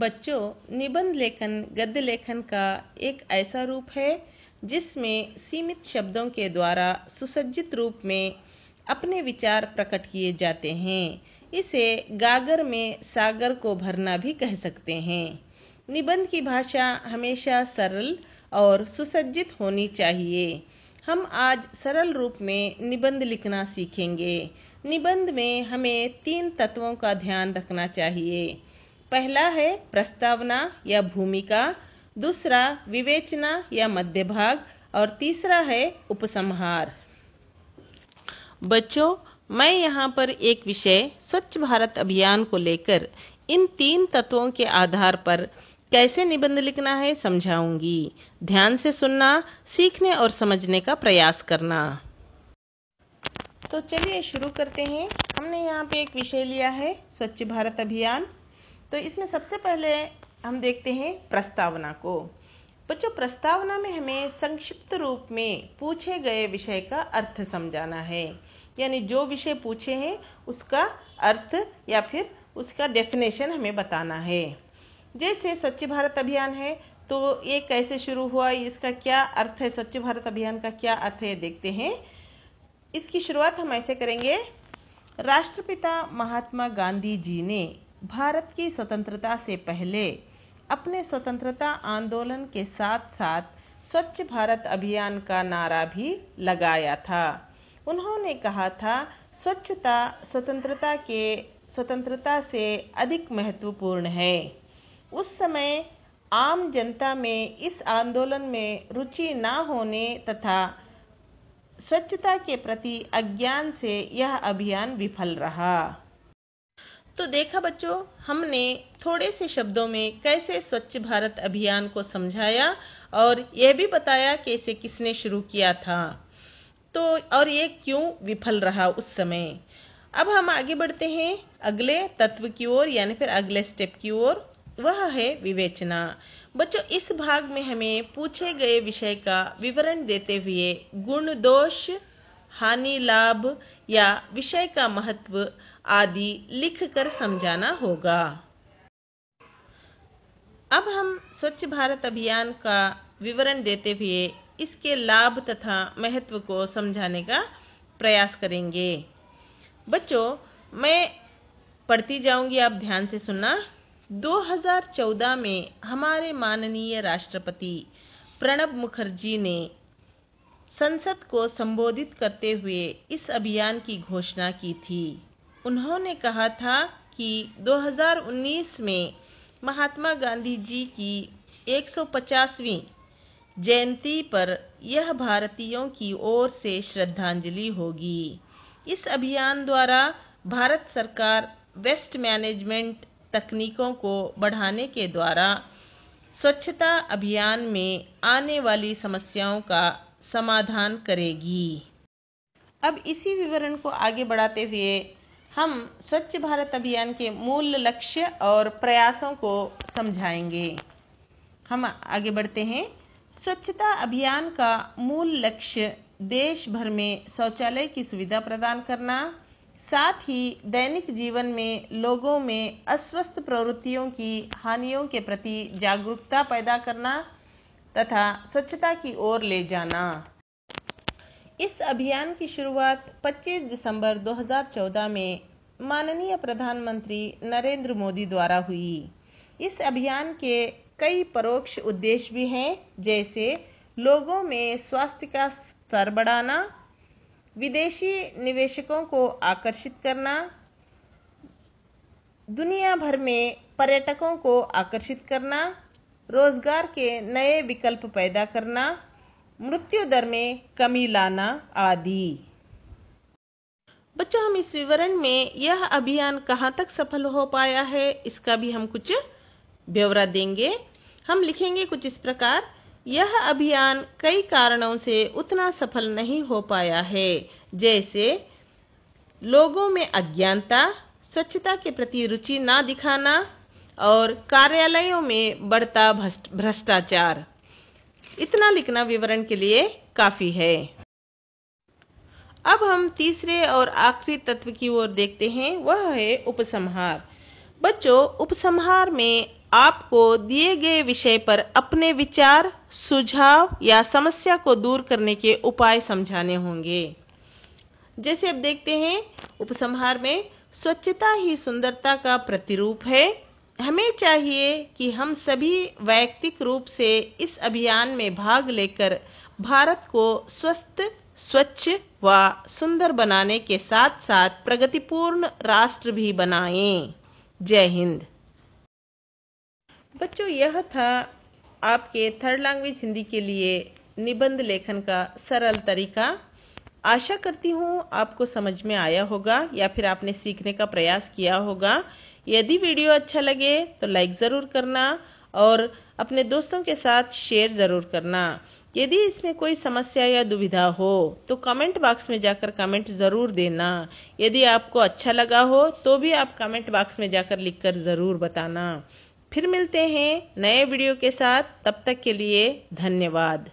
बच्चों, निबंध लेखन गद्य लेखन का एक ऐसा रूप है जिसमें सीमित शब्दों के द्वारा सुसज्जित रूप में अपने विचार प्रकट किए जाते हैं। इसे गागर में सागर को भरना भी कह सकते हैं। निबंध की भाषा हमेशा सरल और सुसज्जित होनी चाहिए। हम आज सरल रूप में निबंध लिखना सीखेंगे। निबंध में हमें 3 तत्वों का ध्यान रखना चाहिए। पहला है प्रस्तावना या भूमिका, दूसरा विवेचना या मध्य भाग और तीसरा है उपसंहार। बच्चों, मैं यहाँ पर एक विषय स्वच्छ भारत अभियान को लेकर इन 3 तत्वों के आधार पर कैसे निबंध लिखना है समझाऊंगी। ध्यान से सुनना, सीखने और समझने का प्रयास करना। तो चलिए शुरू करते हैं। हमने यहाँ पे एक विषय लिया है स्वच्छ भारत अभियान। तो इसमें सबसे पहले हम देखते हैं प्रस्तावना को। बच्चों, प्रस्तावना में हमें संक्षिप्त रूप में पूछे गए विषय का अर्थ समझाना है, यानी जो विषय पूछे हैं उसका अर्थ या फिर उसका डेफिनेशन हमें बताना है। जैसे स्वच्छ भारत अभियान है तो ये कैसे शुरू हुआ, इसका क्या अर्थ है, स्वच्छ भारत अभियान का क्या अर्थ है, देखते हैं। इसकी शुरुआत हम ऐसे करेंगे। राष्ट्रपिता महात्मा गांधी जी ने भारत की स्वतंत्रता से पहले अपने स्वतंत्रता आंदोलन के साथ साथ स्वच्छ भारत अभियान का नारा भी लगाया था। उन्होंने कहा था, स्वच्छता स्वतंत्रता से अधिक महत्वपूर्ण है। उस समय आम जनता में इस आंदोलन में रुचि न होने तथा स्वच्छता के प्रति अज्ञान से यह अभियान विफल रहा। तो देखा बच्चों, हमने थोड़े से शब्दों में कैसे स्वच्छ भारत अभियान को समझाया और यह भी बताया कि इसे किसने शुरू किया था, तो और ये क्यों विफल रहा उस समय। अब हम आगे बढ़ते हैं अगले तत्व की ओर, यानी फिर अगले स्टेप की ओर। वह है विवेचना। बच्चों, इस भाग में हमें पूछे गए विषय का विवरण देते हुए गुण दोष, हानि लाभ या विषय का महत्व आदि लिखकर समझाना होगा। अब हम स्वच्छ भारत अभियान का विवरण देते हुए इसके लाभ तथा महत्व को समझाने का प्रयास करेंगे। बच्चों, मैं पढ़ती जाऊंगी, आप ध्यान से सुनना। 2014 में हमारे माननीय राष्ट्रपति प्रणब मुखर्जी ने संसद को संबोधित करते हुए इस अभियान की घोषणा की थी। उन्होंने कहा था कि 2019 में महात्मा गांधी जी की 150वीं जयंती पर यह भारतीयों की ओर से श्रद्धांजलि होगी। इस अभियान द्वारा भारत सरकार वेस्ट मैनेजमेंट तकनीकों को बढ़ाने के द्वारा स्वच्छता अभियान में आने वाली समस्याओं का समाधान करेगी। अब इसी विवरण को आगे बढ़ाते हुए हम स्वच्छ भारत अभियान के मूल लक्ष्य और प्रयासों को समझाएंगे। हम आगे बढ़ते हैं। स्वच्छता अभियान का मूल लक्ष्य देश भर में शौचालय की सुविधा प्रदान करना, साथ ही दैनिक जीवन में लोगों में अस्वस्थ प्रवृत्तियों की हानियों के प्रति जागरूकता पैदा करना तथा स्वच्छता की ओर ले जाना। इस अभियान की शुरुआत 25 दिसंबर 2014 में माननीय प्रधानमंत्री नरेंद्र मोदी द्वारा हुई। इस अभियान के कई परोक्ष उद्देश्य भी हैं, जैसे लोगों में स्वास्थ्य का स्तर बढ़ाना, विदेशी निवेशकों को आकर्षित करना, दुनिया भर में पर्यटकों को आकर्षित करना, रोजगार के नए विकल्प पैदा करना, मृत्यु दर में कमी लाना आदि। बच्चों, हम इस विवरण में यह अभियान कहाँ तक सफल हो पाया है इसका भी हम कुछ ब्यौरा देंगे। हम लिखेंगे कुछ इस प्रकार, यह अभियान कई कारणों से उतना सफल नहीं हो पाया है, जैसे लोगों में अज्ञानता, स्वच्छता के प्रति रुचि ना दिखाना और कार्यालयों में बढ़ता भ्रष्टाचार। इतना लिखना विवरण के लिए काफी है। अब हम तीसरे और आखिरी तत्व की ओर देखते हैं, वह है उपसंहार। बच्चों, उपसंहार में आपको दिए गए विषय पर अपने विचार, सुझाव या समस्या को दूर करने के उपाय समझाने होंगे। जैसे अब देखते हैं, उपसंहार में स्वच्छता ही सुंदरता का प्रतिरूप है। हमें चाहिए कि हम सभी वैयक्तिक रूप से इस अभियान में भाग लेकर भारत को स्वस्थ, स्वच्छ व सुंदर बनाने के साथ साथ प्रगतिपूर्ण राष्ट्र भी बनाएं। जय हिंद। बच्चों, यह था आपके थर्ड लैंग्वेज हिंदी के लिए निबंध लेखन का सरल तरीका। आशा करती हूँ आपको समझ में आया होगा या फिर आपने सीखने का प्रयास किया होगा। यदि वीडियो अच्छा लगे तो लाइक ज़रूर करना और अपने दोस्तों के साथ शेयर ज़रूर करना। यदि इसमें कोई समस्या या दुविधा हो तो कमेंट बॉक्स में जाकर कमेंट ज़रूर देना। यदि आपको अच्छा लगा हो तो भी आप कमेंट बॉक्स में जाकर लिखकर ज़रूर बताना। फिर मिलते हैं नए वीडियो के साथ। तब तक के लिए धन्यवाद।